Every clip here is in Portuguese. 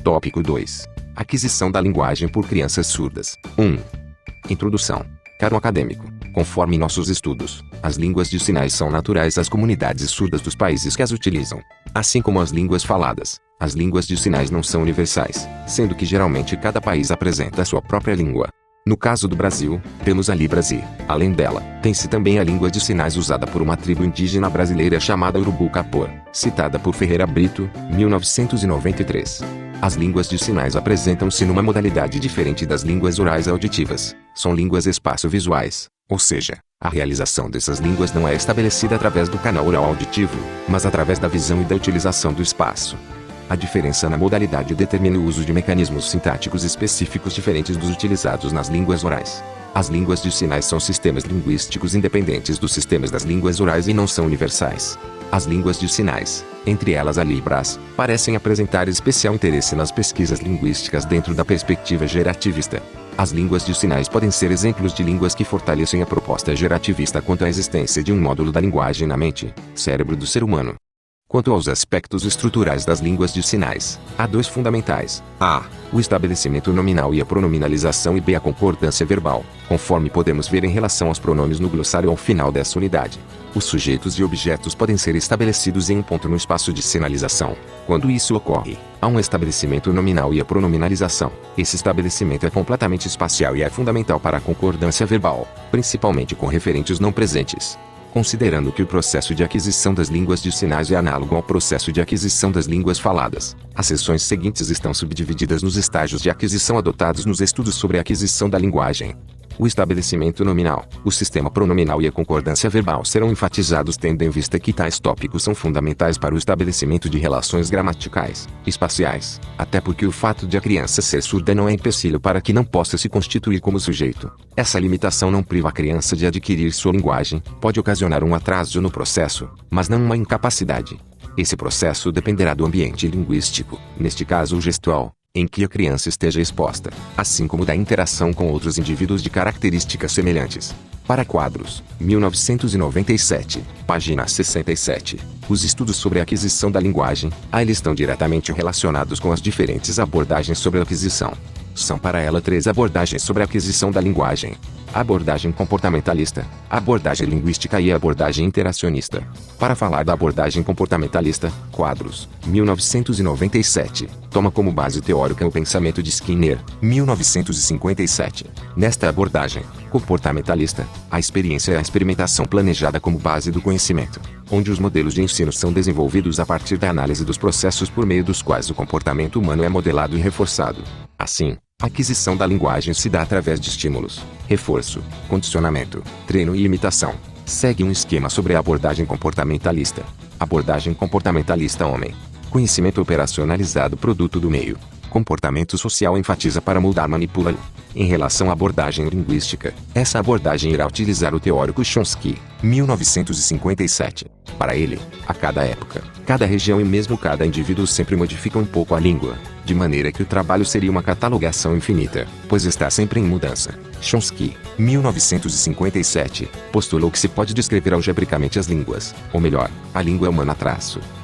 Tópico 2. Aquisição da linguagem por crianças surdas. 1. Introdução. Caro acadêmico, conforme nossos estudos, as línguas de sinais são naturais às comunidades surdas dos países que as utilizam. Assim como as línguas faladas, as línguas de sinais não são universais, sendo que geralmente cada país apresenta a sua própria língua. No caso do Brasil, temos a Libras e, além dela, tem-se também a língua de sinais usada por uma tribo indígena brasileira chamada Urubu-Capor, citada por Ferreira Brito, 1993. As línguas de sinais apresentam-se numa modalidade diferente das línguas orais auditivas. São línguas espaço-visuais, ou seja, a realização dessas línguas não é estabelecida através do canal oral auditivo, mas através da visão e da utilização do espaço. A diferença na modalidade determina o uso de mecanismos sintáticos específicos diferentes dos utilizados nas línguas orais. As línguas de sinais são sistemas linguísticos independentes dos sistemas das línguas orais e não são universais. As línguas de sinais, entre elas a Libras, parecem apresentar especial interesse nas pesquisas linguísticas dentro da perspectiva gerativista. As línguas de sinais podem ser exemplos de línguas que fortalecem a proposta gerativista quanto à existência de um módulo da linguagem na mente, cérebro do ser humano. Quanto aos aspectos estruturais das línguas de sinais, há dois fundamentais: a. o estabelecimento nominal e a pronominalização, e b. a concordância verbal, conforme podemos ver em relação aos pronomes no glossário ao final dessa unidade. Os sujeitos e objetos podem ser estabelecidos em um ponto no espaço de sinalização. Quando isso ocorre, há um estabelecimento nominal e a pronominalização. Esse estabelecimento é completamente espacial e é fundamental para a concordância verbal, principalmente com referentes não presentes. Considerando que o processo de aquisição das línguas de sinais é análogo ao processo de aquisição das línguas faladas, as seções seguintes estão subdivididas nos estágios de aquisição adotados nos estudos sobre a aquisição da linguagem. O estabelecimento nominal, o sistema pronominal e a concordância verbal serão enfatizados tendo em vista que tais tópicos são fundamentais para o estabelecimento de relações gramaticais, espaciais, até porque o fato de a criança ser surda não é empecilho para que não possa se constituir como sujeito. Essa limitação não priva a criança de adquirir sua linguagem, pode ocasionar um atraso no processo, mas não uma incapacidade. Esse processo dependerá do ambiente linguístico, neste caso o gestual, em que a criança esteja exposta, assim como da interação com outros indivíduos de características semelhantes. Para Quadros, 1997, página 67. Os estudos sobre a aquisição da linguagem, eles estão diretamente relacionados com as diferentes abordagens sobre a aquisição. São para ela três abordagens sobre a aquisição da linguagem: a abordagem comportamentalista, a abordagem linguística e a abordagem interacionista. Para falar da abordagem comportamentalista, Quadros, 1997, toma como base teórica o pensamento de Skinner, 1957. Nesta abordagem comportamentalista, a experiência é a experimentação planejada como base do conhecimento, onde os modelos de ensino são desenvolvidos a partir da análise dos processos por meio dos quais o comportamento humano é modelado e reforçado. Assim, a aquisição da linguagem se dá através de estímulos, reforço, condicionamento, treino e imitação. Segue um esquema sobre a abordagem comportamentalista. Abordagem comportamentalista homem. Conhecimento operacionalizado produto do meio. Comportamento social enfatiza para moldar manipula-lo. Em relação à abordagem linguística, essa abordagem irá utilizar o teórico Chomsky, 1957. Para ele, a cada época, cada região e mesmo cada indivíduo sempre modificam um pouco a língua, de maneira que o trabalho seria uma catalogação infinita, pois está sempre em mudança. Chomsky, 1957, postulou que se pode descrever algebricamente as línguas, ou melhor, a língua humana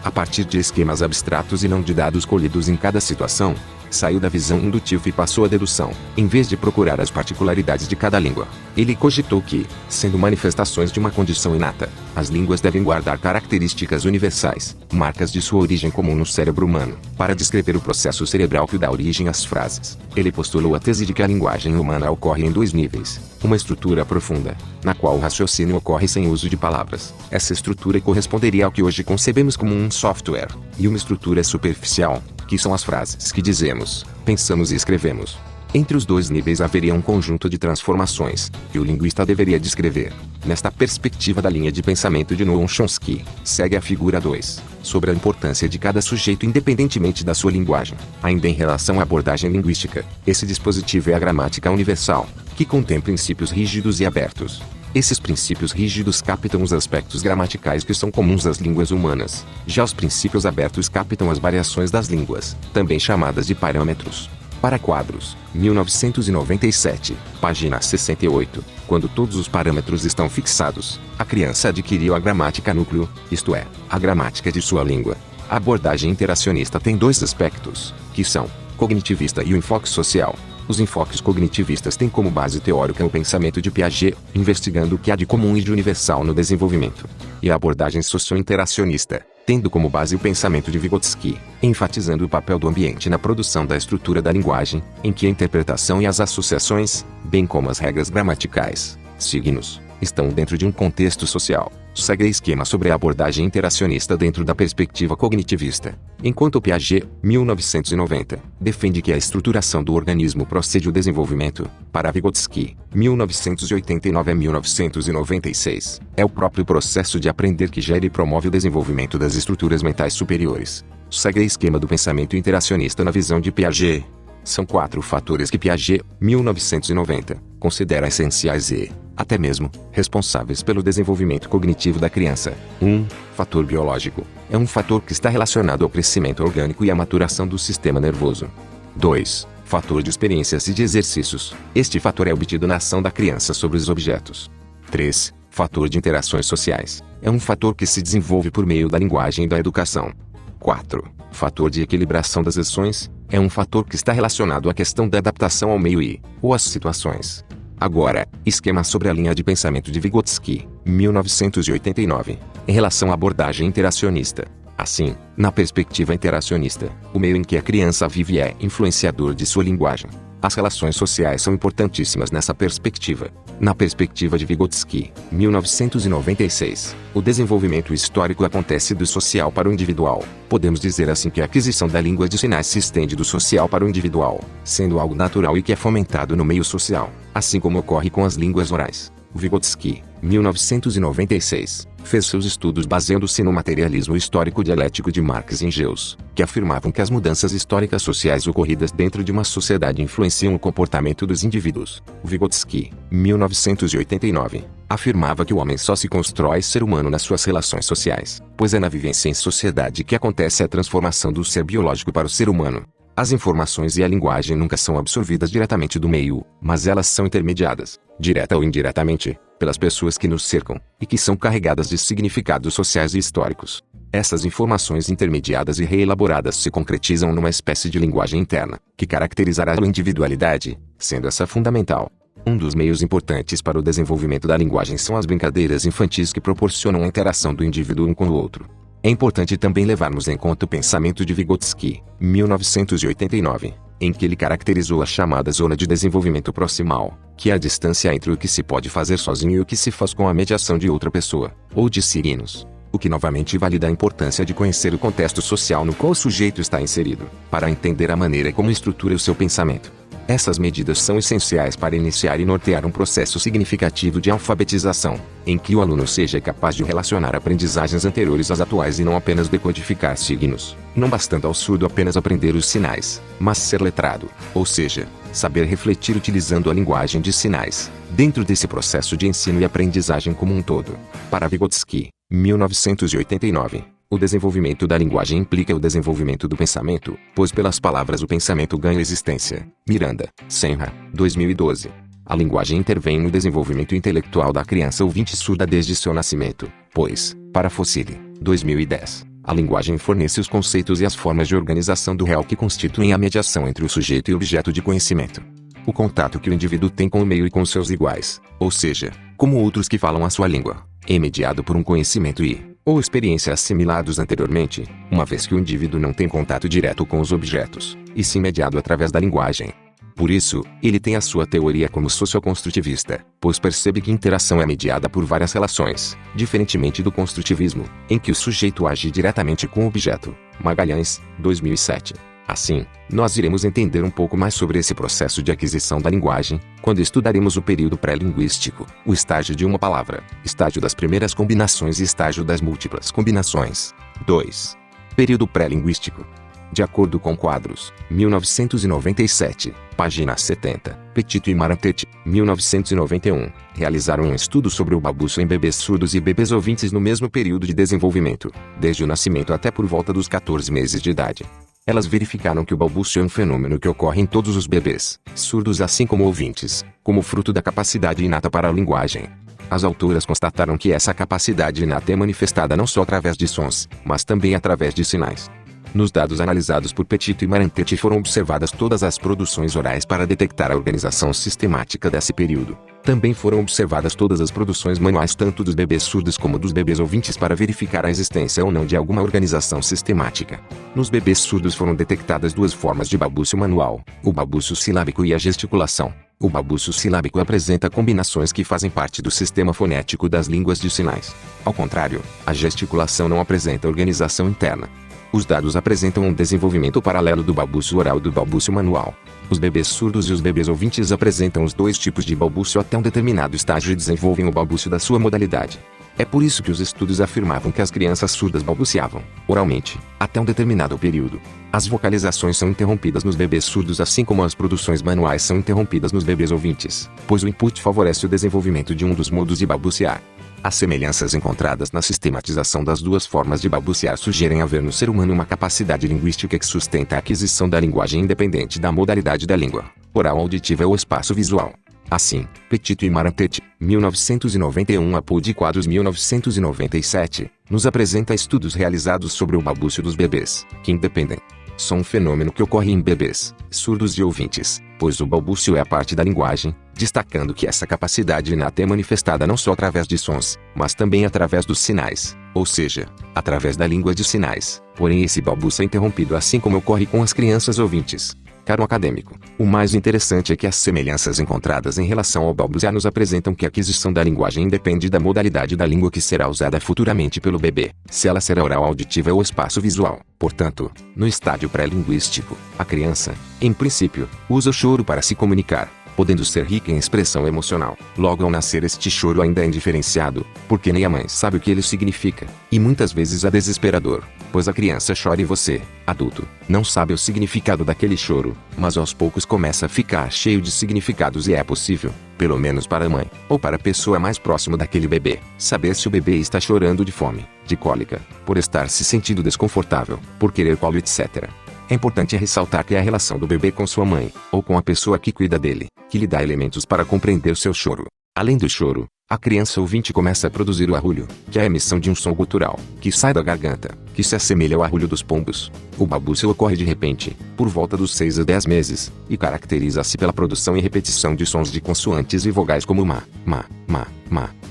a partir de esquemas abstratos e não de dados colhidos em cada situação. Saiu da visão indutiva e passou à dedução, em vez de procurar as particularidades de cada língua. Ele cogitou que, sendo manifestações de uma condição inata, as línguas devem guardar características universais, marcas de sua origem comum no cérebro humano, para descrever o processo cerebral que dá origem às frases. Ele postulou a tese de que a linguagem humana ocorre em dois níveis: uma estrutura profunda, na qual o raciocínio ocorre sem uso de palavras. Essa estrutura corresponderia ao que hoje concebemos como um software, e uma estrutura superficial, que são as frases que dizemos, pensamos e escrevemos. Entre os dois níveis haveria um conjunto de transformações, que o linguista deveria descrever. Nesta perspectiva da linha de pensamento de Noam Chomsky, segue a figura 2, sobre a importância de cada sujeito independentemente da sua linguagem. Ainda em relação à abordagem linguística, esse dispositivo é a gramática universal, que contém princípios rígidos e abertos. Esses princípios rígidos captam os aspectos gramaticais que são comuns às línguas humanas. Já os princípios abertos captam as variações das línguas, também chamadas de parâmetros. Para Quadros, 1997, página 68, quando todos os parâmetros estão fixados, a criança adquiriu a gramática núcleo, isto é, a gramática de sua língua. A abordagem interacionista tem dois aspectos, que são cognitivista e o enfoque social. Os enfoques cognitivistas têm como base teórica o pensamento de Piaget, investigando o que há de comum e de universal no desenvolvimento. E a abordagem socio-interacionista, tendo como base o pensamento de Vygotsky, enfatizando o papel do ambiente na produção da estrutura da linguagem, em que a interpretação e as associações, bem como as regras gramaticais, signos, estão dentro de um contexto social. Segue esquema sobre a abordagem interacionista dentro da perspectiva cognitivista. Enquanto Piaget, 1990, defende que a estruturação do organismo procede o desenvolvimento, para Vygotsky, 1989 a 1996, é o próprio processo de aprender que gera e promove o desenvolvimento das estruturas mentais superiores. Segue esquema do pensamento interacionista na visão de Piaget. São 4 fatores que Piaget, 1990, considera essenciais e, até mesmo, responsáveis pelo desenvolvimento cognitivo da criança. 1. Fator biológico. É um fator que está relacionado ao crescimento orgânico e à maturação do sistema nervoso. 2. Fator de experiências e de exercícios. Este fator é obtido na ação da criança sobre os objetos. 3. Fator de interações sociais. É um fator que se desenvolve por meio da linguagem e da educação. 4. Fator de equilibração das ações. É um fator que está relacionado à questão da adaptação ao meio ou às situações. Agora, esquema sobre a linha de pensamento de Vygotsky, 1989, em relação à abordagem interacionista. Assim, na perspectiva interacionista, o meio em que a criança vive é influenciador de sua linguagem. As relações sociais são importantíssimas nessa perspectiva. Na perspectiva de Vygotsky, 1996, o desenvolvimento histórico acontece do social para o individual. Podemos dizer assim que a aquisição da língua de sinais se estende do social para o individual, sendo algo natural e que é fomentado no meio social, assim como ocorre com as línguas orais. Vygotsky, 1996, fez seus estudos baseando-se no materialismo histórico dialético de Marx e Engels, que afirmavam que as mudanças históricas sociais ocorridas dentro de uma sociedade influenciam o comportamento dos indivíduos. Vygotsky, 1989, afirmava que o homem só se constrói ser humano nas suas relações sociais, pois é na vivência em sociedade que acontece a transformação do ser biológico para o ser humano. As informações e a linguagem nunca são absorvidas diretamente do meio, mas elas são intermediadas, direta ou indiretamente, pelas pessoas que nos cercam, e que são carregadas de significados sociais e históricos. Essas informações intermediadas e reelaboradas se concretizam numa espécie de linguagem interna, que caracterizará a individualidade, sendo essa fundamental. Um dos meios importantes para o desenvolvimento da linguagem são as brincadeiras infantis que proporcionam a interação do indivíduo um com o outro. É importante também levarmos em conta o pensamento de Vygotsky, 1989, em que ele caracterizou a chamada zona de desenvolvimento proximal, que é a distância entre o que se pode fazer sozinho e o que se faz com a mediação de outra pessoa, ou de signos. O que novamente valida a importância de conhecer o contexto social no qual o sujeito está inserido, para entender a maneira como estrutura o seu pensamento. Essas medidas são essenciais para iniciar e nortear um processo significativo de alfabetização, em que o aluno seja capaz de relacionar aprendizagens anteriores às atuais e não apenas decodificar signos, não bastando ao surdo apenas aprender os sinais, mas ser letrado, ou seja, saber refletir utilizando a linguagem de sinais, dentro desse processo de ensino e aprendizagem como um todo. Para Vygotsky, 1989, o desenvolvimento da linguagem implica o desenvolvimento do pensamento, pois pelas palavras o pensamento ganha existência. Miranda, Senra, 2012. A linguagem intervém no desenvolvimento intelectual da criança ouvinte surda desde seu nascimento, pois, para Fossili, 2010, a linguagem fornece os conceitos e as formas de organização do real que constituem a mediação entre o sujeito e o objeto de conhecimento. O contato que o indivíduo tem com o meio e com seus iguais, ou seja, como outros que falam a sua língua, é mediado por um conhecimento ou experiência assimilados anteriormente, uma vez que o indivíduo não tem contato direto com os objetos, e sim mediado através da linguagem. Por isso, ele tem a sua teoria como socioconstrutivista, pois percebe que interação é mediada por várias relações, diferentemente do construtivismo, em que o sujeito age diretamente com o objeto. Magalhães, 2007. Assim, nós iremos entender um pouco mais sobre esse processo de aquisição da linguagem, quando estudaremos o período pré-linguístico, o estágio de uma palavra, estágio das primeiras combinações e estágio das múltiplas combinações. 2. Período pré-linguístico. De acordo com Quadros, 1997, página 70, Petito e Marantetti, 1991, realizaram um estudo sobre o balbucio em bebês surdos e bebês ouvintes no mesmo período de desenvolvimento, desde o nascimento até por volta dos 14 meses de idade. Elas verificaram que o balbucio é um fenômeno que ocorre em todos os bebês, surdos assim como ouvintes, como fruto da capacidade inata para a linguagem. As autoras constataram que essa capacidade inata é manifestada não só através de sons, mas também através de sinais. Nos dados analisados por Petito e Marantete foram observadas todas as produções orais para detectar a organização sistemática desse período. Também foram observadas todas as produções manuais tanto dos bebês surdos como dos bebês ouvintes para verificar a existência ou não de alguma organização sistemática. Nos bebês surdos foram detectadas duas formas de balbúcio manual, o balbúcio silábico e a gesticulação. O balbúcio silábico apresenta combinações que fazem parte do sistema fonético das línguas de sinais. Ao contrário, a gesticulação não apresenta organização interna. Os dados apresentam um desenvolvimento paralelo do balbúcio oral e do balbúcio manual. Os bebês surdos e os bebês ouvintes apresentam os dois tipos de balbúcio até um determinado estágio e desenvolvem o balbúcio da sua modalidade. É por isso que os estudos afirmavam que as crianças surdas balbuciavam, oralmente, até um determinado período. As vocalizações são interrompidas nos bebês surdos assim como as produções manuais são interrompidas nos bebês ouvintes, pois o input favorece o desenvolvimento de um dos modos de balbuciar. As semelhanças encontradas na sistematização das duas formas de balbuciar sugerem haver no ser humano uma capacidade linguística que sustenta a aquisição da linguagem independente da modalidade da língua, oral, auditiva ou espaço visual. Assim, Petito e Marantete, 1991 a Poe de Quadros 1997, nos apresenta estudos realizados sobre o balbúcio dos bebês, que independem. São um fenômeno que ocorre em bebês, surdos e ouvintes, pois o balbúcio é a parte da linguagem, destacando que essa capacidade inata é manifestada não só através de sons, mas também através dos sinais, ou seja, através da língua de sinais. Porém esse balbúcio é interrompido assim como ocorre com as crianças ouvintes. Caro acadêmico, o mais interessante é que as semelhanças encontradas em relação ao balbuciar nos apresentam que a aquisição da linguagem independe da modalidade da língua que será usada futuramente pelo bebê, se ela será oral, auditiva ou espaço visual. Portanto, no estágio pré-linguístico, a criança, em princípio, usa o choro para se comunicar, podendo ser rica em expressão emocional. Logo ao nascer este choro ainda é indiferenciado, porque nem a mãe sabe o que ele significa, e muitas vezes é desesperador, pois a criança chora e você, adulto, não sabe o significado daquele choro, mas aos poucos começa a ficar cheio de significados e é possível, pelo menos para a mãe, ou para a pessoa mais próxima daquele bebê, saber se o bebê está chorando de fome, de cólica, por estar se sentindo desconfortável, por querer colo, etc. É importante ressaltar que é a relação do bebê com sua mãe, ou com a pessoa que cuida dele, que lhe dá elementos para compreender seu choro. Além do choro, a criança ouvinte começa a produzir o arrulho, que é a emissão de um som gutural, que sai da garganta, que se assemelha ao arrulho dos pombos. O balbúcio ocorre de repente, por volta dos 6 a 10 meses, e caracteriza-se pela produção e repetição de sons de consoantes e vogais como ma,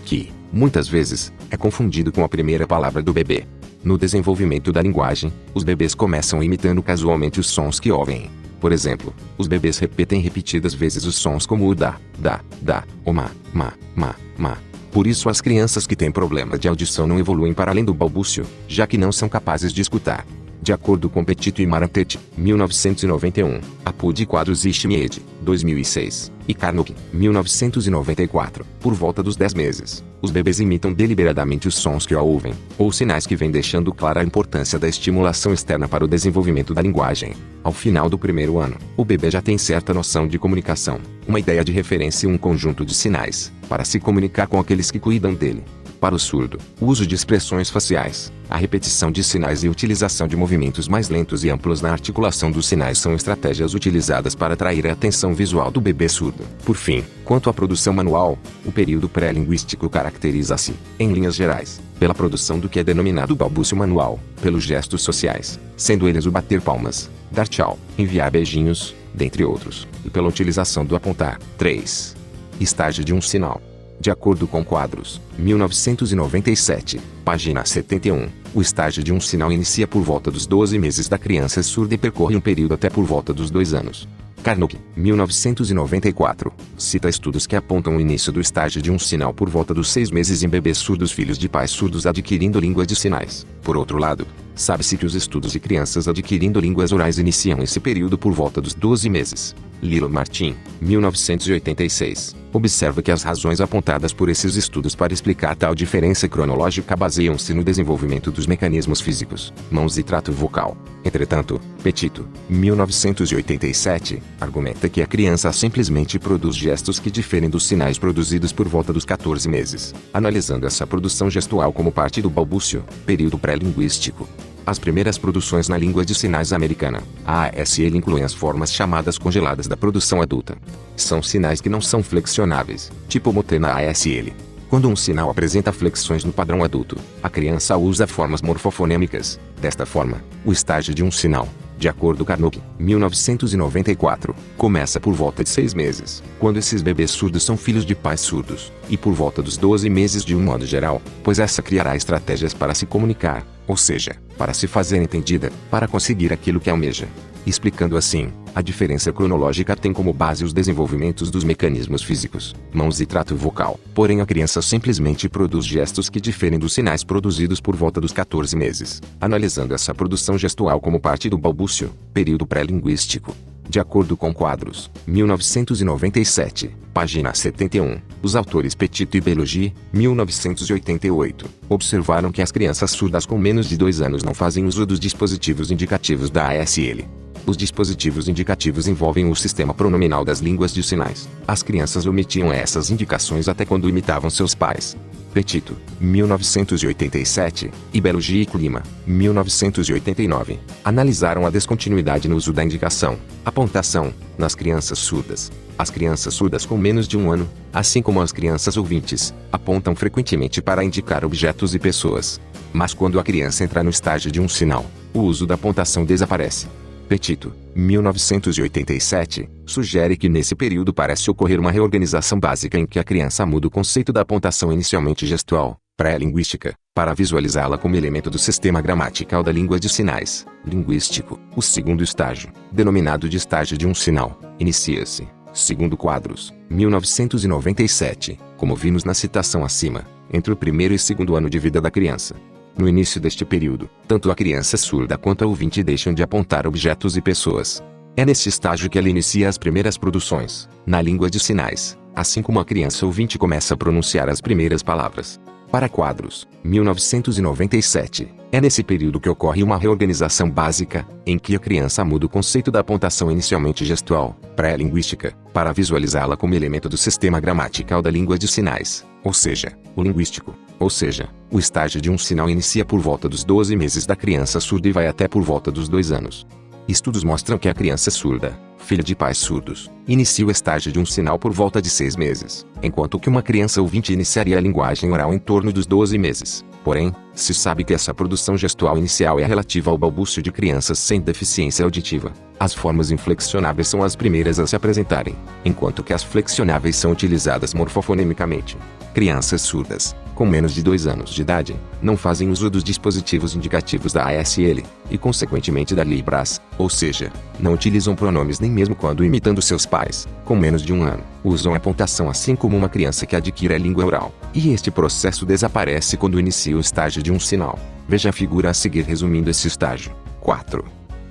que, muitas vezes, é confundido com a primeira palavra do bebê. No desenvolvimento da linguagem, os bebês começam imitando casualmente os sons que ouvem. Por exemplo, os bebês repetem repetidas vezes os sons como o da, o ma. Por isso as crianças que têm problema de audição não evoluem para além do balbúcio, já que não são capazes de escutar. De acordo com Petito e Marantete, 1991, a Poe de Quadros e Schmied, 2006, e Carnot, 1994, por volta dos 10 meses, os bebês imitam deliberadamente os sons que ouvem, ou sinais que vêm deixando clara a importância da estimulação externa para o desenvolvimento da linguagem. Ao final do primeiro ano, o bebê já tem certa noção de comunicação, uma ideia de referência e um conjunto de sinais, para se comunicar com aqueles que cuidam dele. Para o surdo, o uso de expressões faciais, a repetição de sinais e a utilização de movimentos mais lentos e amplos na articulação dos sinais são estratégias utilizadas para atrair a atenção visual do bebê surdo. Por fim, quanto à produção manual, o período pré-linguístico caracteriza-se, em linhas gerais, pela produção do que é denominado balbúcio manual, pelos gestos sociais, sendo eles o bater palmas, dar tchau, enviar beijinhos, dentre outros, e pela utilização do apontar. 3. Estágio de um sinal. De acordo com Quadros, 1997, página 71, o estágio de um sinal inicia por volta dos 12 meses da criança surda e percorre um período até por volta dos 2 anos. Carnot, 1994, cita estudos que apontam o início do estágio de um sinal por volta dos 6 meses em bebês surdos filhos de pais surdos adquirindo língua de sinais. Por outro lado, sabe-se que os estudos de crianças adquirindo línguas orais iniciam esse período por volta dos 12 meses. Lilo Martin, 1986, observa que as razões apontadas por esses estudos para explicar tal diferença cronológica baseiam-se no desenvolvimento dos mecanismos físicos, mãos e trato vocal. Entretanto, Petito, 1987, argumenta que a criança simplesmente produz gestos que diferem dos sinais produzidos por volta dos 14 meses, analisando essa produção gestual como parte do balbúcio, período pré-linguístico. As primeiras produções na língua de sinais americana, a ASL, incluem as formas chamadas congeladas da produção adulta. São sinais que não são flexionáveis, tipo moter na ASL. Quando um sinal apresenta flexões no padrão adulto, a criança usa formas morfofonêmicas. Desta forma, o estágio de um sinal, de acordo com Carnot, 1994, começa por volta de 6 meses, quando esses bebês surdos são filhos de pais surdos, e por volta dos 12 meses de um modo geral, pois essa criará estratégias para se comunicar, ou seja, para se fazer entendida, para conseguir aquilo que almeja. Explicando assim, a diferença cronológica tem como base os desenvolvimentos dos mecanismos físicos, mãos e trato vocal. Porém, a criança simplesmente produz gestos que diferem dos sinais produzidos por volta dos 14 meses, analisando essa produção gestual como parte do balbúcio, período pré-linguístico. De acordo com Quadros, 1997, página 71, os autores Petit e Bellogi, 1988, observaram que as crianças surdas com menos de 2 anos não fazem uso dos dispositivos indicativos da ASL. Os dispositivos indicativos envolvem o sistema pronominal das línguas de sinais. As crianças omitiam essas indicações até quando imitavam seus pais. Petito, 1987, e Bellogi e Clima, 1989, analisaram a descontinuidade no uso da indicação, apontação, nas crianças surdas. As crianças surdas com menos de 1 ano, assim como as crianças ouvintes, apontam frequentemente para indicar objetos e pessoas. Mas quando a criança entra no estágio de um sinal, o uso da apontação desaparece. Petito, 1987, sugere que nesse período parece ocorrer uma reorganização básica em que a criança muda o conceito da apontação inicialmente gestual, pré-linguística, para visualizá-la como elemento do sistema gramatical da língua de sinais, linguístico. O segundo estágio, denominado de estágio de um sinal, inicia-se, segundo Quadros, 1997, como vimos na citação acima, entre o primeiro e segundo ano de vida da criança. No início deste período, tanto a criança surda quanto a ouvinte deixam de apontar objetos e pessoas. É nesse estágio que ela inicia as primeiras produções, na língua de sinais, assim como a criança ouvinte começa a pronunciar as primeiras palavras. Para Quadros, 1997, é nesse período que ocorre uma reorganização básica, em que a criança muda o conceito da apontação inicialmente gestual, pré-linguística, para visualizá-la como elemento do sistema gramatical da língua de sinais, ou seja, o linguístico. Ou seja, o estágio de um sinal inicia por volta dos 12 meses da criança surda e vai até por volta dos 2 anos. Estudos mostram que a criança surda, filha de pais surdos, inicia o estágio de um sinal por volta de 6 meses, enquanto que uma criança ouvinte iniciaria a linguagem oral em torno dos 12 meses. Porém, se sabe que essa produção gestual inicial é relativa ao balbúcio de crianças sem deficiência auditiva. As formas inflexionáveis são as primeiras a se apresentarem, enquanto que as flexionáveis são utilizadas morfofonemicamente. Crianças surdas, com menos de 2 anos de idade, não fazem uso dos dispositivos indicativos da ASL, e consequentemente da Libras, ou seja, não utilizam pronomes nem mesmo quando imitando seus pais, com menos de 1 ano. Usam a apontação assim como uma criança que adquire a língua oral, e este processo desaparece quando inicia o estágio de um sinal. Veja a figura a seguir resumindo esse estágio. 4.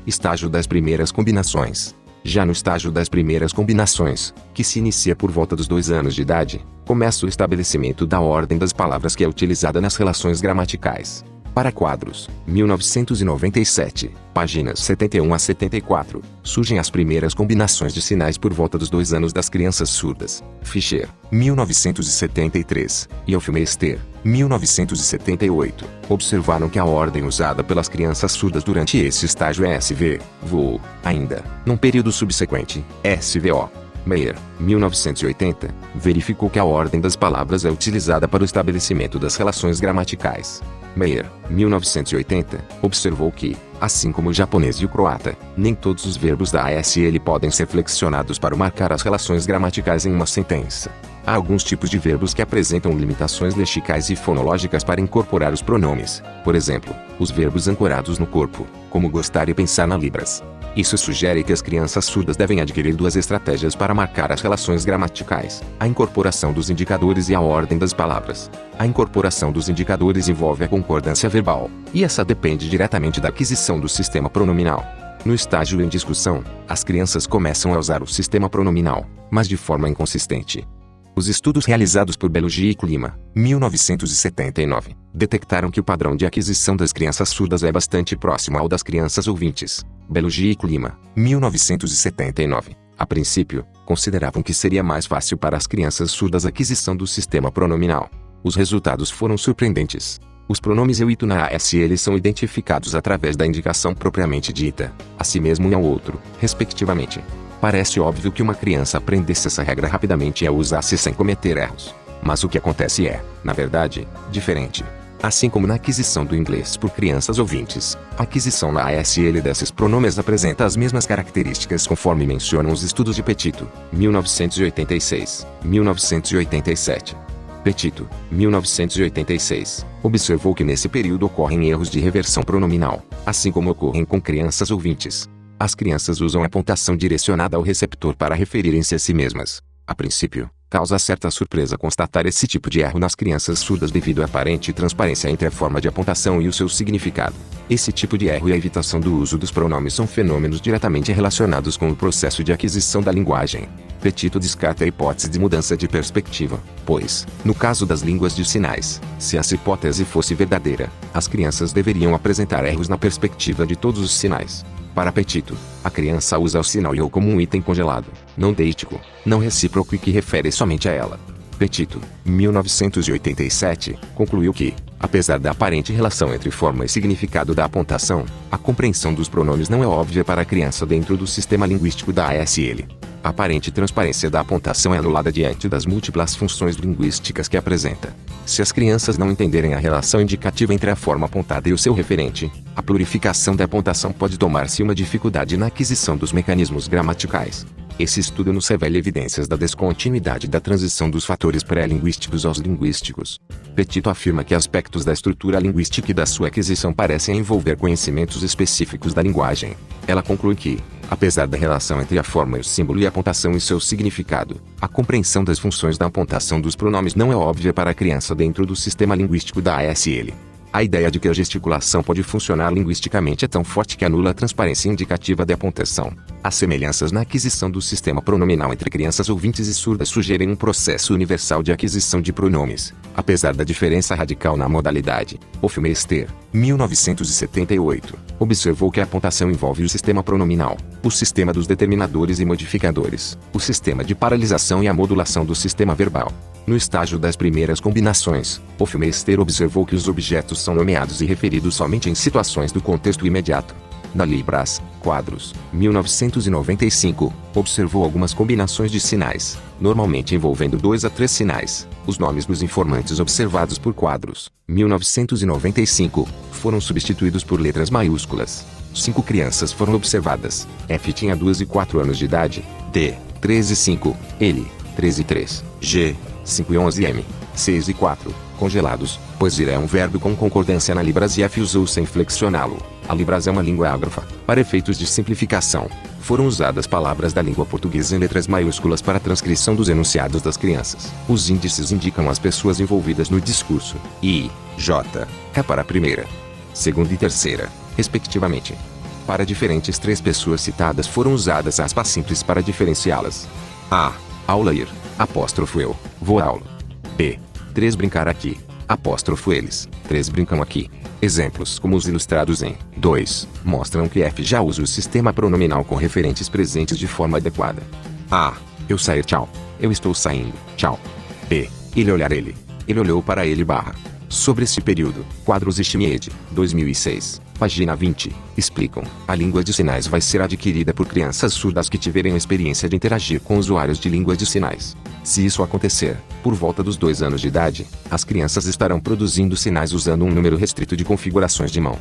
Estágio das primeiras combinações. Já no estágio das primeiras combinações, que se inicia por volta dos 2 anos de idade, começa o estabelecimento da ordem das palavras que é utilizada nas relações gramaticais. Para Quadros, 1997, páginas 71 a 74, surgem as primeiras combinações de sinais por volta dos 2 anos das crianças surdas. Fischer, 1973, e Hofmeister, 1978, observaram que a ordem usada pelas crianças surdas durante esse estágio é SV, VO, ainda, num período subsequente, SVO. Meyer, 1980, verificou que a ordem das palavras é utilizada para o estabelecimento das relações gramaticais. Meyer, 1980, observou que, assim como o japonês e o croata, nem todos os verbos da ASL podem ser flexionados para marcar as relações gramaticais em uma sentença. Há alguns tipos de verbos que apresentam limitações lexicais e fonológicas para incorporar os pronomes, por exemplo, os verbos ancorados no corpo, como gostar e pensar na Libras. Isso sugere que as crianças surdas devem adquirir 2 estratégias para marcar as relações gramaticais: a incorporação dos indicadores e a ordem das palavras. A incorporação dos indicadores envolve a concordância verbal, e essa depende diretamente da aquisição do sistema pronominal. No estágio em discussão, as crianças começam a usar o sistema pronominal, mas de forma inconsistente. Os estudos realizados por Bellogi e Clima, 1979, detectaram que o padrão de aquisição das crianças surdas é bastante próximo ao das crianças ouvintes. Bellogi e Clima, 1979, a princípio, consideravam que seria mais fácil para as crianças surdas a aquisição do sistema pronominal. Os resultados foram surpreendentes. Os pronomes eu e tu na ASL são identificados através da indicação propriamente dita, a si mesmo e ao outro, respectivamente. Parece óbvio que uma criança aprendesse essa regra rapidamente e a usasse sem cometer erros. Mas o que acontece é, na verdade, diferente. Assim como na aquisição do inglês por crianças ouvintes, a aquisição na ASL desses pronomes apresenta as mesmas características conforme mencionam os estudos de Petito, 1986, 1987. Petito, 1986, observou que nesse período ocorrem erros de reversão pronominal, assim como ocorrem com crianças ouvintes. As crianças usam a pontuação direcionada ao receptor para referirem-se a si mesmas. A princípio, causa certa surpresa constatar esse tipo de erro nas crianças surdas devido à aparente transparência entre a forma de apontação e o seu significado. Esse tipo de erro e a evitação do uso dos pronomes são fenômenos diretamente relacionados com o processo de aquisição da linguagem. Petito descarta a hipótese de mudança de perspectiva, pois, no caso das línguas de sinais, se essa hipótese fosse verdadeira, as crianças deveriam apresentar erros na perspectiva de todos os sinais. Para Petito, a criança usa o sinal "eu" como um item congelado, não deítico, não recíproco e que refere somente a ela. Petito, 1987, concluiu que, apesar da aparente relação entre forma e significado da apontação, a compreensão dos pronomes não é óbvia para a criança dentro do sistema linguístico da ASL. A aparente transparência da apontação é anulada diante das múltiplas funções linguísticas que apresenta. Se as crianças não entenderem a relação indicativa entre a forma apontada e o seu referente, a plurificação da apontação pode tornar-se uma dificuldade na aquisição dos mecanismos gramaticais. Esse estudo nos revela evidências da descontinuidade da transição dos fatores pré-linguísticos aos linguísticos. Petito afirma que aspectos da estrutura linguística e da sua aquisição parecem envolver conhecimentos específicos da linguagem. Ela conclui que, apesar da relação entre a forma e o símbolo e a apontação e seu significado, a compreensão das funções da apontação dos pronomes não é óbvia para a criança dentro do sistema linguístico da ASL. A ideia de que a gesticulação pode funcionar linguisticamente é tão forte que anula a transparência indicativa da apontação. As semelhanças na aquisição do sistema pronominal entre crianças ouvintes e surdas sugerem um processo universal de aquisição de pronomes, apesar da diferença radical na modalidade. Hofmeister, 1978, observou que a apontação envolve o sistema pronominal, o sistema dos determinadores e modificadores, o sistema de paralisação e a modulação do sistema verbal. No estágio das primeiras combinações, Hofmeister observou que os objetos são nomeados e referidos somente em situações do contexto imediato. Na Libras, Quadros, 1995, observou algumas combinações de sinais, normalmente envolvendo 2 a 3 sinais. Os nomes dos informantes observados por Quadros, 1995, foram substituídos por letras maiúsculas. 5 crianças foram observadas. F tinha 2 e 4 anos de idade, D, 13 e 5, L, 13 e 3, G, 5 e 11 M, 6 e 4, congelados, pois ir é um verbo com concordância na Libras e F usou sem flexioná-lo. A Libras é uma língua ágrafa. Para efeitos de simplificação, foram usadas palavras da língua portuguesa em letras maiúsculas para a transcrição dos enunciados das crianças. Os índices indicam as pessoas envolvidas no discurso, I, J, K para a primeira, segunda e terceira, respectivamente. Para diferentes 3 pessoas citadas foram usadas aspas simples para diferenciá-las. A, aula ir, apóstrofo eu, vou à aula. B, 3 brincar aqui, apóstrofo eles, 3 brincam aqui. Exemplos como os ilustrados em 2, mostram que F já usa o sistema pronominal com referentes presentes de forma adequada. A, eu sair tchau, eu estou saindo, tchau. B, ele olhar ele olhou para ele barra. Sobre esse período, Quadros e Schmied, 2006, página 20, explicam, a língua de sinais vai ser adquirida por crianças surdas que tiverem a experiência de interagir com usuários de línguas de sinais. Se isso acontecer, por volta dos 2 anos de idade, as crianças estarão produzindo sinais usando um número restrito de configurações de mão.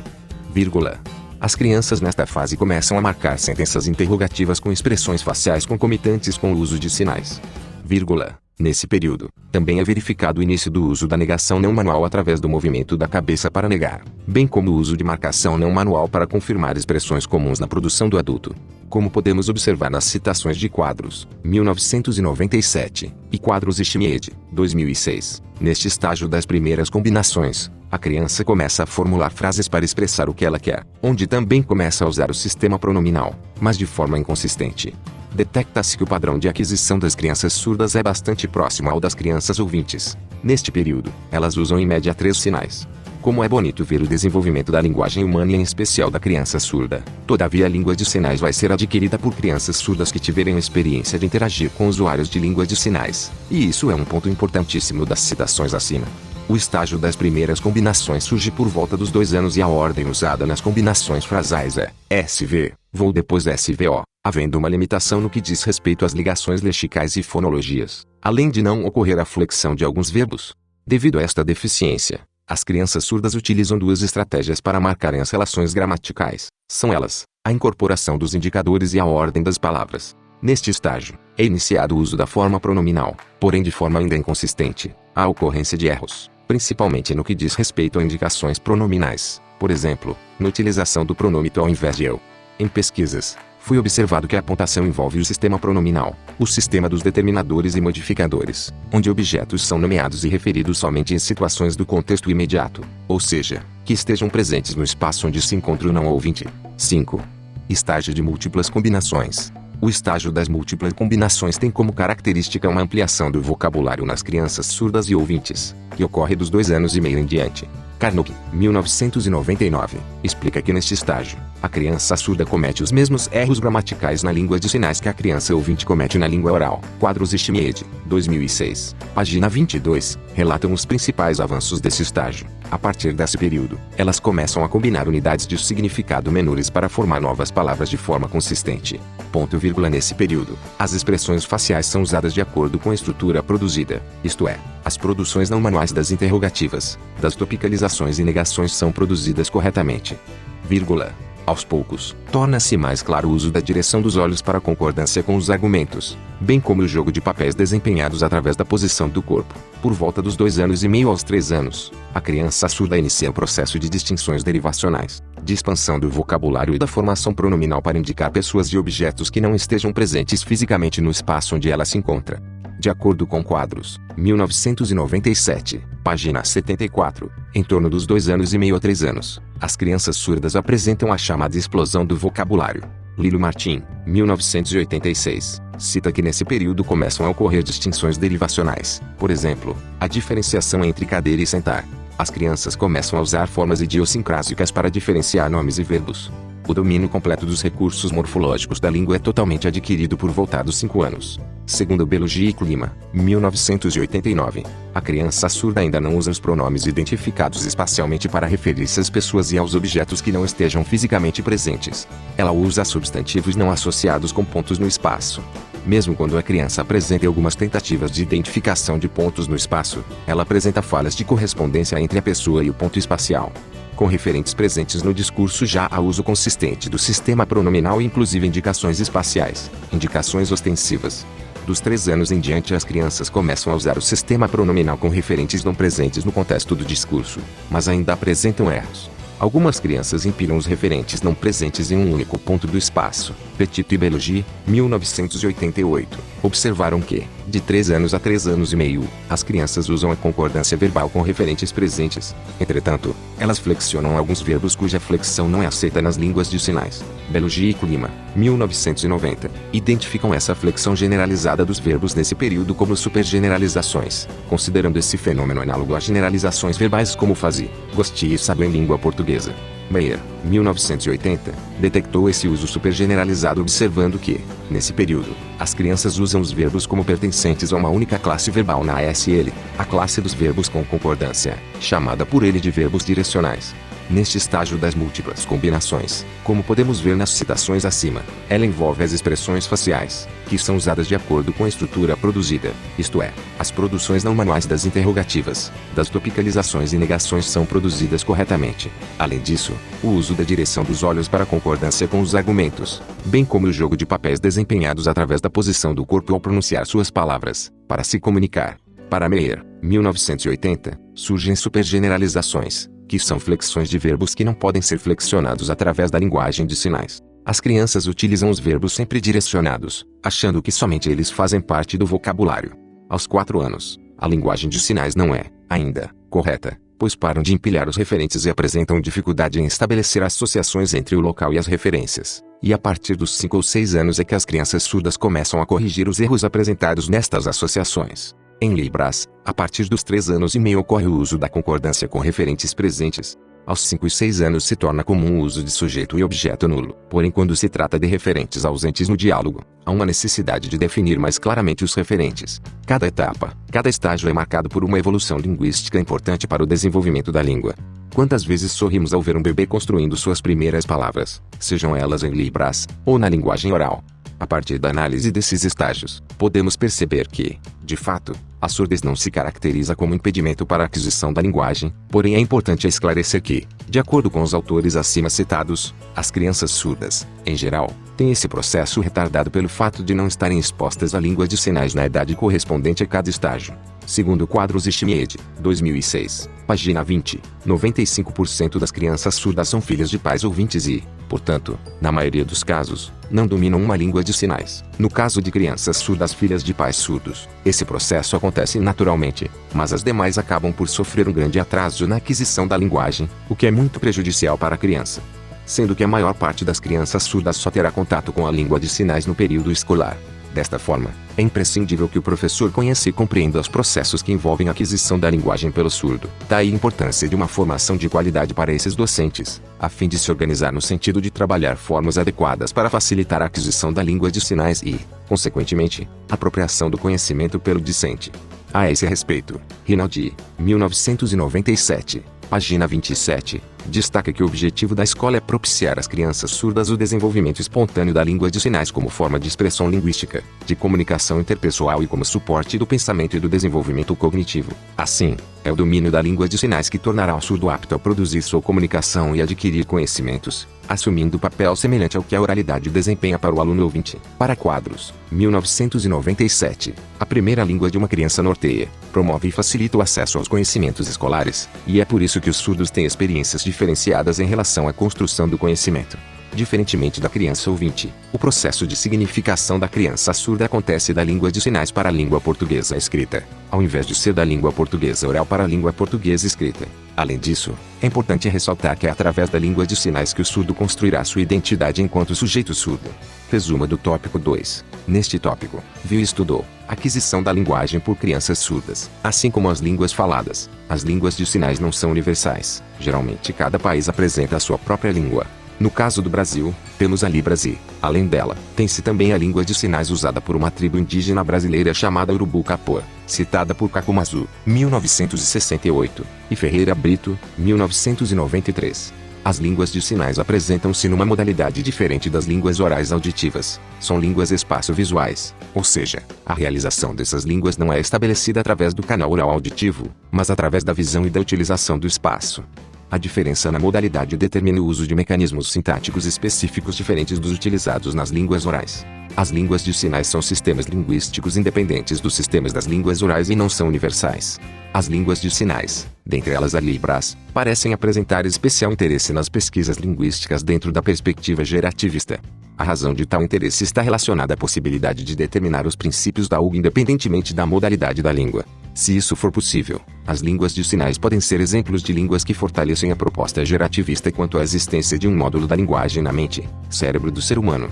Vírgula. As crianças nesta fase começam a marcar sentenças interrogativas com expressões faciais concomitantes com o uso de sinais. Vírgula. Nesse período, também é verificado o início do uso da negação não manual através do movimento da cabeça para negar, bem como o uso de marcação não manual para confirmar expressões comuns na produção do adulto. Como podemos observar nas citações de Quadros, 1997, e Quadros e Schmied, 2006, neste estágio das primeiras combinações, a criança começa a formular frases para expressar o que ela quer, onde também começa a usar o sistema pronominal, mas de forma inconsistente. Detecta-se que o padrão de aquisição das crianças surdas é bastante próximo ao das crianças ouvintes. Neste período, elas usam em média 3 sinais. Como é bonito ver o desenvolvimento da linguagem humana e em especial da criança surda. Todavia a língua de sinais vai ser adquirida por crianças surdas que tiverem a experiência de interagir com usuários de língua de sinais. E isso é um ponto importantíssimo das citações acima. O estágio das primeiras combinações surge por volta dos 2 anos e a ordem usada nas combinações frasais é SV, vou depois SVO, havendo uma limitação no que diz respeito às ligações lexicais e fonologias, além de não ocorrer a flexão de alguns verbos. Devido a esta deficiência, as crianças surdas utilizam duas estratégias para marcarem as relações gramaticais. São elas, a incorporação dos indicadores e a ordem das palavras. Neste estágio, é iniciado o uso da forma pronominal, porém de forma ainda inconsistente. Há ocorrência de erros, principalmente no que diz respeito a indicações pronominais, por exemplo, na utilização do pronome tu ao invés de eu. Em pesquisas, foi observado que a apontação envolve o sistema pronominal, o sistema dos determinadores e modificadores, onde objetos são nomeados e referidos somente em situações do contexto imediato, ou seja, que estejam presentes no espaço onde se encontra o não ouvinte. 5. Estágio de múltiplas combinações. O estágio das múltiplas combinações tem como característica uma ampliação do vocabulário nas crianças surdas e ouvintes, que ocorre dos 2 anos e meio em diante. Carnot, 1999, explica que neste estágio, a criança surda comete os mesmos erros gramaticais na língua de sinais que a criança ouvinte comete na língua oral. Quadros e Schmied, 2006, página 22, relatam os principais avanços desse estágio. A partir desse período, elas começam a combinar unidades de significado menores para formar novas palavras de forma consistente. Ponto vírgula. Nesse período, as expressões faciais são usadas de acordo com a estrutura produzida, isto é, as produções não manuais das interrogativas, das topicalizações e negações são produzidas corretamente. Vírgula. Aos poucos, torna-se mais claro o uso da direção dos olhos para concordância com os argumentos, bem como o jogo de papéis desempenhados através da posição do corpo. Por volta dos 2 anos e meio aos 3 anos, a criança surda inicia o processo de distinções derivacionais, de expansão do vocabulário e da formação pronominal para indicar pessoas e objetos que não estejam presentes fisicamente no espaço onde ela se encontra. De acordo com Quadros, 1997, página 74, em torno dos 2 anos e meio a 3 anos, as crianças surdas apresentam a chamada explosão do vocabulário. Lilo Martin, 1986, cita que nesse período começam a ocorrer distinções derivacionais, por exemplo, a diferenciação entre cadeira e sentar. As crianças começam a usar formas idiosincrásicas para diferenciar nomes e verbos. O domínio completo dos recursos morfológicos da língua é totalmente adquirido por volta dos 5 anos. Segundo Belugi e Klima, 1989, a criança surda ainda não usa os pronomes identificados espacialmente para referir-se às pessoas e aos objetos que não estejam fisicamente presentes. Ela usa substantivos não associados com pontos no espaço. Mesmo quando a criança apresenta algumas tentativas de identificação de pontos no espaço, ela apresenta falhas de correspondência entre a pessoa e o ponto espacial. Com referentes presentes no discurso já há uso consistente do sistema pronominal e inclusive indicações espaciais, indicações ostensivas. Dos 3 anos em diante as crianças começam a usar o sistema pronominal com referentes não presentes no contexto do discurso, mas ainda apresentam erros. Algumas crianças empilham os referentes não presentes em um único ponto do espaço. Petito e Belugi, 1988, observaram que, de 3 anos a 3 anos e meio, as crianças usam a concordância verbal com referentes presentes. Entretanto, elas flexionam alguns verbos cuja flexão não é aceita nas línguas de sinais. Belugi e Klima, 1990, identificam essa flexão generalizada dos verbos nesse período como supergeneralizações, considerando esse fenômeno análogo a generalizações verbais como fazer, gostar e saber em língua portuguesa. Meyer, 1980, detectou esse uso supergeneralizado observando que, nesse período, as crianças usam os verbos como pertencentes a uma única classe verbal na ASL, a classe dos verbos com concordância, chamada por ele de verbos direcionais. Neste estágio das múltiplas combinações, como podemos ver nas citações acima, ela envolve as expressões faciais, que são usadas de acordo com a estrutura produzida, isto é, as produções não manuais das interrogativas, das topicalizações e negações são produzidas corretamente. Além disso, o uso da direção dos olhos para concordância com os argumentos, bem como o jogo de papéis desempenhados através da posição do corpo ao pronunciar suas palavras, para se comunicar. Para Meyer, 1980, surgem supergeneralizações, que são flexões de verbos que não podem ser flexionados através da linguagem de sinais. As crianças utilizam os verbos sempre direcionados, achando que somente eles fazem parte do vocabulário. Aos 4 anos, a linguagem de sinais não é, ainda, correta, pois param de empilhar os referentes e apresentam dificuldade em estabelecer associações entre o local e as referências. E a partir dos 5 ou 6 anos é que as crianças surdas começam a corrigir os erros apresentados nestas associações. Em Libras, a partir dos 3 anos e meio ocorre o uso da concordância com referentes presentes. Aos 5 e 6 anos se torna comum o uso de sujeito e objeto nulo. Porém, quando se trata de referentes ausentes no diálogo, há uma necessidade de definir mais claramente os referentes. Cada etapa, cada estágio é marcado por uma evolução linguística importante para o desenvolvimento da língua. Quantas vezes sorrimos ao ver um bebê construindo suas primeiras palavras, sejam elas em Libras, ou na linguagem oral? A partir da análise desses estágios, podemos perceber que, de fato, a surdez não se caracteriza como impedimento para a aquisição da linguagem, porém é importante esclarecer que, de acordo com os autores acima citados, as crianças surdas, em geral, têm esse processo retardado pelo fato de não estarem expostas à língua de sinais na idade correspondente a cada estágio. Segundo Quadros e Schmied, 2006, página 20, 95% das crianças surdas são filhas de pais ouvintes e, portanto, na maioria dos casos, não dominam uma língua de sinais. No caso de crianças surdas filhas de pais surdos, esse processo acontece naturalmente, mas as demais acabam por sofrer um grande atraso na aquisição da linguagem, o que é muito prejudicial para a criança. Sendo que a maior parte das crianças surdas só terá contato com a língua de sinais no período escolar. Desta forma, é imprescindível que o professor conheça e compreenda os processos que envolvem a aquisição da linguagem pelo surdo. Daí a importância de uma formação de qualidade para esses docentes, a fim de se organizar no sentido de trabalhar formas adequadas para facilitar a aquisição da língua de sinais e, consequentemente, a apropriação do conhecimento pelo discente. A esse respeito, Rinaldi, 1997, página 27, destaca que o objetivo da escola é propiciar às crianças surdas o desenvolvimento espontâneo da língua de sinais como forma de expressão linguística, de comunicação interpessoal e como suporte do pensamento e do desenvolvimento cognitivo. Assim, é o domínio da língua de sinais que tornará o surdo apto a produzir sua comunicação e adquirir conhecimentos, assumindo papel semelhante ao que a oralidade desempenha para o aluno ouvinte. Para Quadros, 1997, a primeira língua de uma criança norteia, promove e facilita o acesso aos conhecimentos escolares, e é por isso que os surdos têm experiências diferenciadas em relação à construção do conhecimento. Diferentemente da criança ouvinte, o processo de significação da criança surda acontece da língua de sinais para a língua portuguesa escrita, ao invés de ser da língua portuguesa oral para a língua portuguesa escrita. Além disso, é importante ressaltar que é através da língua de sinais que o surdo construirá sua identidade enquanto sujeito surdo. Resumo do tópico 2. Neste tópico, viu e estudou aquisição da linguagem por crianças surdas. Assim como as línguas faladas, as línguas de sinais não são universais. Geralmente cada país apresenta a sua própria língua. No caso do Brasil, temos a Libras e, além dela, tem-se também a língua de sinais usada por uma tribo indígena brasileira chamada Urubu-Capoa, citada por Kakumazu, 1968, e Ferreira Brito, 1993. As línguas de sinais apresentam-se numa modalidade diferente das línguas orais auditivas. São línguas espaço-visuais, ou seja, a realização dessas línguas não é estabelecida através do canal oral auditivo, mas através da visão e da utilização do espaço. A diferença na modalidade determina o uso de mecanismos sintáticos específicos diferentes dos utilizados nas línguas orais. As línguas de sinais são sistemas linguísticos independentes dos sistemas das línguas orais e não são universais. As línguas de sinais, dentre elas a Libras, parecem apresentar especial interesse nas pesquisas linguísticas dentro da perspectiva gerativista. A razão de tal interesse está relacionada à possibilidade de determinar os princípios da UG independentemente da modalidade da língua. Se isso for possível, as línguas de sinais podem ser exemplos de línguas que fortalecem a proposta gerativista quanto à existência de um módulo da linguagem na mente, cérebro do ser humano.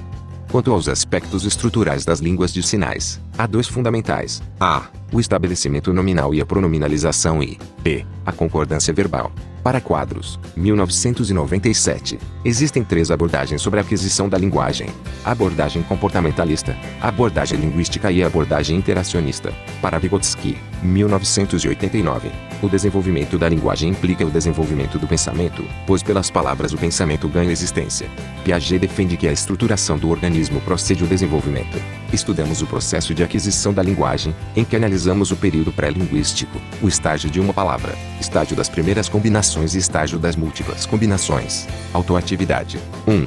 Quanto aos aspectos estruturais das línguas de sinais, há dois fundamentais: a. o estabelecimento nominal e a pronominalização e b. a concordância verbal. Para Quadros, 1997, existem três abordagens sobre a aquisição da linguagem: a abordagem comportamentalista, a abordagem linguística e a abordagem interacionista. Para Vygotsky, 1989, o desenvolvimento da linguagem implica o desenvolvimento do pensamento, pois pelas palavras o pensamento ganha existência. Piaget defende que a estruturação do organismo procede do desenvolvimento. Estudamos o processo de aquisição da linguagem, em que analisamos o período pré-linguístico, o estágio de uma palavra, estágio das primeiras combinações e estágio das múltiplas combinações. Autoatividade. 1.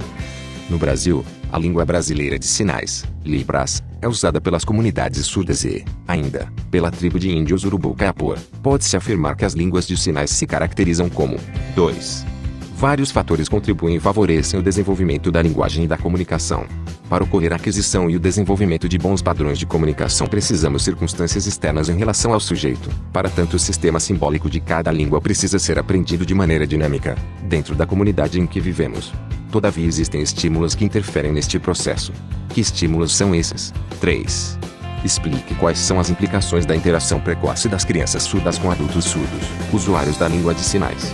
No Brasil, a língua brasileira de sinais, Libras, é usada pelas comunidades surdas e, ainda, pela tribo de índios Urubu-Capoa. Pode-se afirmar que as línguas de sinais se caracterizam como 2. Vários fatores contribuem e favorecem o desenvolvimento da linguagem e da comunicação. Para ocorrer a aquisição e o desenvolvimento de bons padrões de comunicação precisamos circunstâncias externas em relação ao sujeito. Para tanto, o sistema simbólico de cada língua precisa ser aprendido de maneira dinâmica, dentro da comunidade em que vivemos. Todavia existem estímulos que interferem neste processo. Que estímulos são esses? 3. Explique quais são as implicações da interação precoce das crianças surdas com adultos surdos, usuários da língua de sinais.